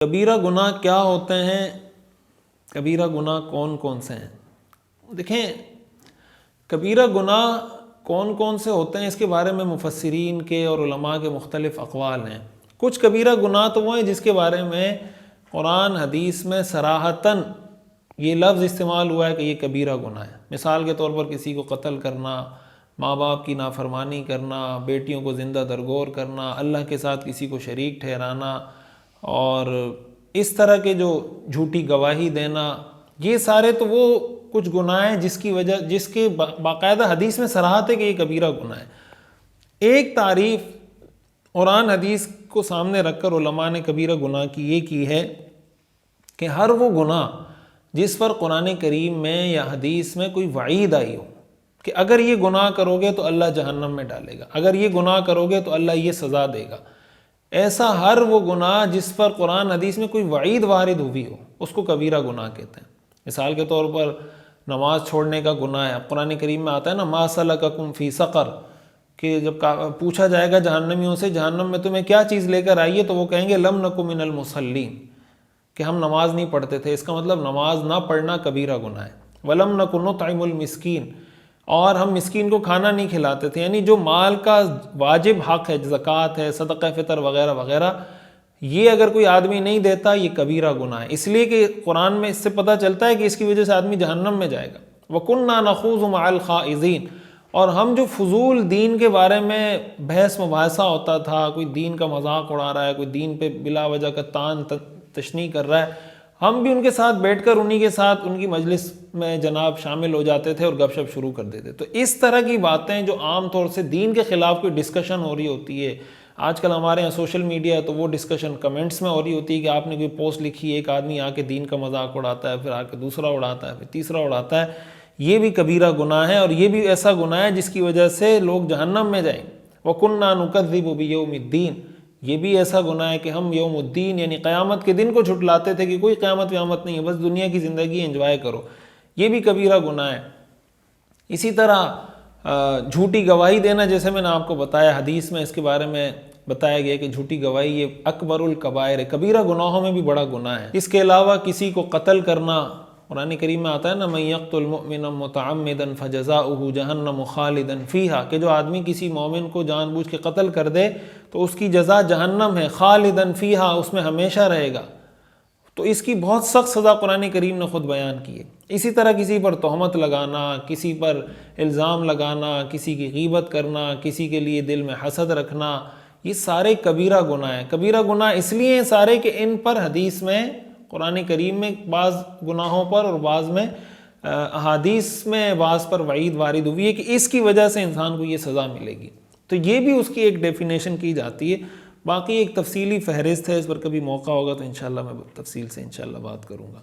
کبیرہ گناہ کیا ہوتے ہیں؟ کبیرہ گناہ کون کون سے ہیں؟ دیکھیں، کبیرہ گناہ کون کون سے ہوتے ہیں اس کے بارے میں مفسرین کے اور علماء کے مختلف اقوال ہیں۔ کچھ کبیرہ گناہ تو وہ ہیں جس کے بارے میں قرآن حدیث میں صراحتاً یہ لفظ استعمال ہوا ہے کہ یہ کبیرہ گناہ ہے۔ مثال کے طور پر کسی کو قتل کرنا، ماں باپ کی نافرمانی کرنا، بیٹیوں کو زندہ درگور کرنا، اللہ کے ساتھ کسی کو شریک ٹھہرانا، اور اس طرح کے جو جھوٹی گواہی دینا، یہ سارے تو وہ کچھ گناہ ہیں جس کے باقاعدہ حدیث میں صراحت ہے کہ یہ کبیرہ گناہ ہے۔ ایک تعریف قرآن حدیث کو سامنے رکھ کر علماء نے کبیرہ گناہ کی یہ کی ہے کہ ہر وہ گناہ جس پر قرآن کریم میں یا حدیث میں کوئی وعید آئی ہو کہ اگر یہ گناہ کرو گے تو اللہ جہنم میں ڈالے گا، اگر یہ گناہ کرو گے تو اللہ یہ سزا دے گا، ایسا ہر وہ گناہ جس پر قرآن حدیث میں کوئی وعید وارد ہوئی ہو اس کو کبیرہ گناہ کہتے ہیں۔ مثال کے طور پر نماز چھوڑنے کا گناہ ہے، قرآن کریم میں آتا ہے نا ما سلککم فی سقر، کہ جب پوچھا جائے گا جہنمیوں سے جہنم میں تمہیں کیا چیز لے کر آئی ہے تو وہ کہیں گے لم نک من المصلین، کہ ہم نماز نہیں پڑھتے تھے۔ اس کا مطلب نماز نہ پڑھنا کبیرہ گناہ ہے۔ ولم نک نطعم المسکین، اور ہم مسکین کو کھانا نہیں کھلاتے تھے، یعنی جو مال کا واجب حق ہے، زکوٰۃ ہے، صدقہ فطر وغیرہ وغیرہ، یہ اگر کوئی آدمی نہیں دیتا یہ کبیرہ گناہ ہے، اس لیے کہ قرآن میں اس سے پتہ چلتا ہے کہ اس کی وجہ سے آدمی جہنم میں جائے گا۔ وَكُنَّا نَخُوضُ مَعَ الْخَائِضِينَ، اور ہم جو فضول دین کے بارے میں بحث مباحثہ ہوتا تھا، کوئی دین کا مذاق اڑا رہا ہے، کوئی دین پہ بلا وجہ کا تان تشنیع کر رہا ہے، ہم بھی ان کے ساتھ بیٹھ کر انہی کے ساتھ ان کی مجلس میں جناب شامل ہو جاتے تھے اور گپ شپ شروع کر دیتے۔ تو اس طرح کی باتیں جو عام طور سے دین کے خلاف کوئی ڈسکشن ہو رہی ہوتی ہے، آج کل ہمارے یہاں سوشل میڈیا ہے تو وہ ڈسکشن کمنٹس میں ہو رہی ہوتی ہے کہ آپ نے کوئی پوسٹ لکھی ہے، ایک آدمی آ کے دین کا مذاق اڑاتا ہے، پھر آ کے دوسرا اڑاتا ہے، پھر تیسرا اڑاتا ہے، یہ بھی کبیرہ گناہ ہے، اور یہ بھی ایسا گناہ ہے جس کی وجہ سے لوگ جہنم میں جائیں۔ وَكُنَّا نُكَذِّبُ بِيَوْمِ الدِّينِ، یہ بھی ایسا گناہ ہے کہ ہم یوم الدین یعنی قیامت کے دن کو جھٹلاتے تھے کہ کوئی قیامت ویامت نہیں ہے، بس دنیا کی زندگی انجوائے کرو، یہ بھی کبیرہ گناہ ہے۔ اسی طرح جھوٹی گواہی دینا، جیسے میں نے آپ کو بتایا، حدیث میں اس کے بارے میں بتایا گیا کہ جھوٹی گواہی یہ اکبر الکبائر ہے، کبیرہ گناہوں میں بھی بڑا گناہ ہے۔ اس کے علاوہ کسی کو قتل کرنا، قرآن کریم میں آتا ہے نا مَن یقتل مؤمنا متعمدا فجزاؤہ جہنم خالدا فیہا، کہ جو آدمی کسی مومن کو جان بوجھ کے قتل کر دے تو اس کی جزا جہنم ہے، خالدا فیہا، اس میں ہمیشہ رہے گا۔ تو اس کی بہت سخت سزا قرآن کریم نے خود بیان کی ہے۔ اسی طرح کسی پر تہمت لگانا، کسی پر الزام لگانا، کسی کی غیبت کرنا، کسی کے لیے دل میں حسد رکھنا، یہ سارے کبیرہ گناہ ہیں۔ کبیرہ گناہ اس لیے ہیں سارے کہ ان پر حدیث میں، قرآن کریم میں بعض گناہوں پر اور بعض میں احادیث میں بعض پر وعید وارد ہوئی ہے کہ اس کی وجہ سے انسان کو یہ سزا ملے گی، تو یہ بھی اس کی ایک ڈیفینیشن کی جاتی ہے۔ باقی ایک تفصیلی فہرست ہے، اس پر کبھی موقع ہوگا تو انشاءاللہ میں تفصیل سے انشاءاللہ بات کروں گا۔